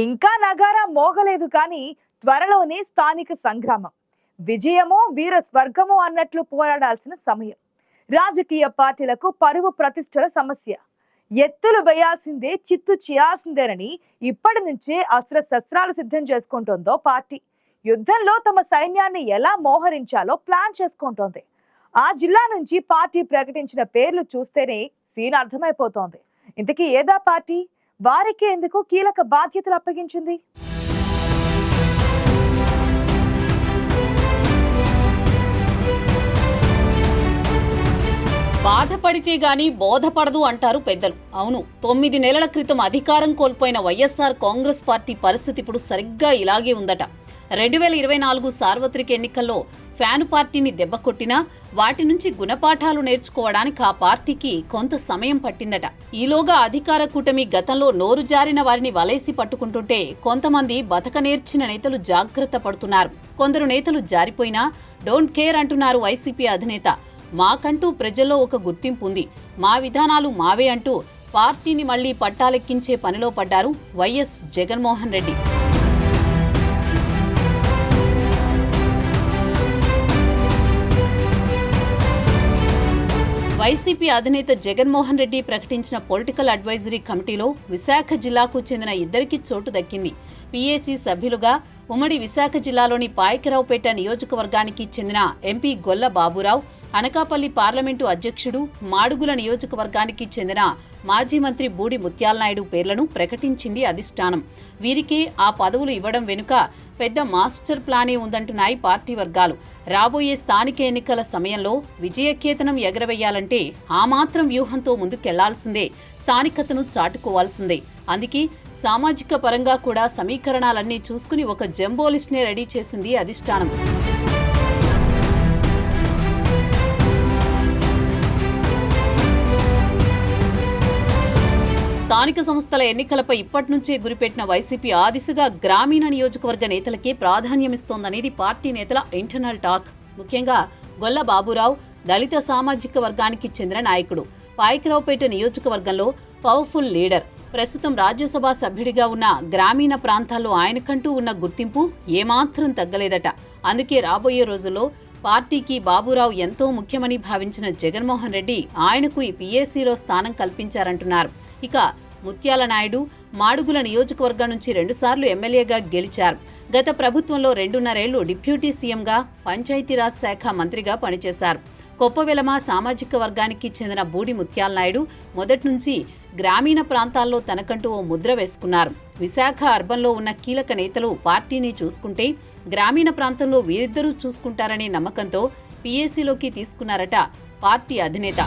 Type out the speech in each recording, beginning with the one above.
ఇంకా నగారా మోగలేదు కానీ త్వరలోనే స్థానిక సంగ్రామం. విజయమో వీర స్వర్గమో అన్నట్లు పోరాడాల్సిన సమయం. రాజకీయ పార్టీలకు పరువు ప్రతిష్టల సమస్య. ఎత్తులు వేయాల్సిందే, చిత్తు చేయాల్సిందేనని ఇప్పటి నుంచే అస్త్రశస్త్రాలు సిద్ధం చేసుకుంటోందో పార్టీ. యుద్ధంలో తమ సైన్యాన్ని ఎలా మోహరించాలో ప్లాన్ చేసుకుంటోంది. ఆ జిల్లా నుంచి పార్టీ ప్రకటించిన పేర్లు చూస్తేనే సీన్ అర్థమైపోతోంది. ఇంతకీ ఏదా పార్టీ? వారికి ఎందుకు కీలక బాధ్యతలు అప్పగించింది? బాధపడితే గాని బోధపడదు అంటారు పెద్దలు. అవును, 9 నెలల క్రితం అధికారం కోల్పోయిన వైఎస్ఆర్ కాంగ్రెస్ పార్టీ పరిస్థితి ఇప్పుడు సరిగ్గా ఇలాగే ఉందట. 2024 సార్వత్రిక ఎన్నికల్లో ఫ్యాను పార్టీని దెబ్బకొట్టినా వాటి నుంచి గుణపాఠాలు నేర్చుకోవడానికి ఆ పార్టీకి కొంత సమయం పట్టిందట. ఈలోగా అధికార కూటమి గతంలో నోరు జారిన వారిని వలేసి పట్టుకుంటుంటే కొంతమంది బతక నేర్చిన నేతలు జాగ్రత్త పడుతున్నారు. కొందరు నేతలు జారిపోయినా డోంట్ కేర్ అంటున్నారు వైసీపీ అధినేత. మాకంటూ ప్రజల్లో ఒక గుర్తింపు ఉంది, మా విధానాలు మావే అంటూ పార్టీని మళ్లీ పట్టాలెక్కించే పనిలో పడ్డారు వైఎస్ జగన్మోహన్ రెడ్డి. వైసీపీ అధినేత జగన్మోహన్ రెడ్డి ప్రకటించిన పొలిటికల్ అడ్వైజరీ కమిటీలో విశాఖ జిల్లాకు చెందిన ఇద్దరికి చోటు దక్కింది. పీఏసీ సభ్యులుగా ఉమ్మడి విశాఖ జిల్లాలోని పాయకరావుపేట నియోజకవర్గానికి చెందిన ఎంపీ గొల్ల బాబురావు, అనకాపల్లి పార్లమెంటు అధ్యక్షుడు, మాడుగుల నియోజకవర్గానికి చెందిన మాజీ మంత్రి బూడి ముత్యాలనాయుడు పేర్లను ప్రకటించింది అధిష్టానం. వీరికే ఆ పదవులు ఇవ్వడం వెనుక పెద్ద మాస్టర్ ప్లానే ఉందంటున్నాయి పార్టీ వర్గాలు. రాబోయే స్థానిక ఎన్నికల సమయంలో విజయకేతనం ఎగరవేయాలంటే ఆ మాత్రం వ్యూహంతో ముందుకెళ్లాల్సిందే, స్థానికతను చాటుకోవాల్సిందే. అందుకే సామాజిక పరంగా కూడా సమీకరణాలన్నీ చూసుకుని ఒక జంబో లిస్ట్నే రెడీ చేసింది అధిష్టానం. స్థానిక సంస్థల ఎన్నికలపై ఇప్పటి నుంచే గురిపెట్టిన వైసీపీ ఆ దిశగా గ్రామీణ నియోజకవర్గ నేతలకే ప్రాధాన్యమిస్తోందనేది పార్టీ నేతల ఇంటర్నల్ టాక్. ముఖ్యంగా గొల్ల బాబురావు దళిత సామాజిక వర్గానికి చెందిన నాయకుడు. పాయకరావుపేట నియోజకవర్గంలో పవర్ఫుల్ లీడర్. ప్రస్తుతం రాజ్యసభ సభ్యుడిగా ఉన్న గ్రామీణ ప్రాంతాల్లో ఆయనకంటూ ఉన్న గుర్తింపు ఏమాత్రం తగ్గలేదట. అందుకే రాబోయే రోజుల్లో పార్టీకి బాబురావు ఎంతో ముఖ్యమని భావించిన జగన్మోహన్ రెడ్డి ఆయనకు ఈ పీఏసీలో స్థానం కల్పించారంటున్నారు. ఇక ముత్యాల నాయుడు మాడుగుల నియోజకవర్గం నుంచి 2 సార్లు ఎమ్మెల్యేగా గెలిచారు. గత ప్రభుత్వంలో 2.5 ఏళ్లు డిప్యూటీ సీఎంగా, పంచాయతీరాజ్ శాఖ మంత్రిగా పనిచేశారు. కొప్పవెలమ సామాజిక వర్గానికి చెందిన బూడి ముత్యాల నాయుడు మొదటి నుంచి గ్రామీణ ప్రాంతాల్లో తనకంటూ ఓ ముద్ర వేసుకున్నారు. విశాఖ అర్బన్లో ఉన్న కీలక నేతలు పార్టీని చూసుకుంటే గ్రామీణ ప్రాంతంలో వీరిద్దరూ చూసుకుంటారనే నమ్మకంతో పీఏసీలోకి తీసుకున్నారట పార్టీ అధినేత.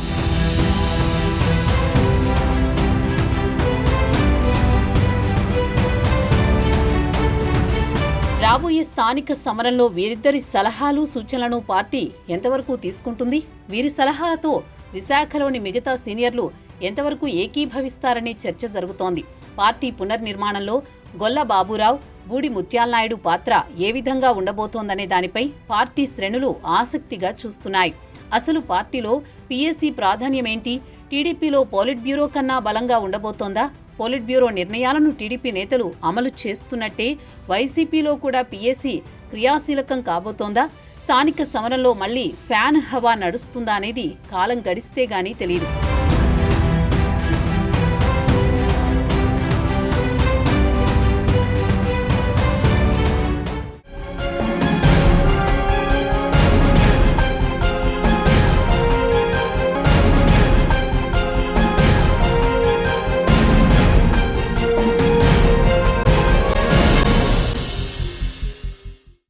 రాబోయే స్థానిక సమరంలో వీరిద్దరి సలహాలు, సూచనలను పార్టీ ఎంతవరకు తీసుకుంటుంది? వీరి సలహాలతో విశాఖలోని మిగతా సీనియర్లు ఎంతవరకు ఏకీభవిస్తారనే చర్చ జరుగుతోంది. పార్టీ పునర్నిర్మాణంలో గొల్ల బాబురావు, బూడి ముత్యాలనాయుడు పాత్ర ఏ విధంగా ఉండబోతోందనే దానిపై పార్టీ శ్రేణులు ఆసక్తిగా చూస్తున్నాయి. అసలు పార్టీలో పీఏసీ ప్రాధాన్యమేంటి? టీడీపీలో పోలిట్ బ్యూరో కన్నా బలంగా ఉండబోతోందా? పోలిట్ బ్యూరో నిర్ణయాలను టీడీపీ నేతలు అమలు చేస్తున్నట్టే వైసీపీలో కూడా పీఏసీ క్రియాశీలకం కాబోతోందా? స్థానిక సమరంలో మళ్లీ ఫ్యాన్ హవా నడుస్తుందా అనేది కాలం గడిస్తే గానీ తెలియదు.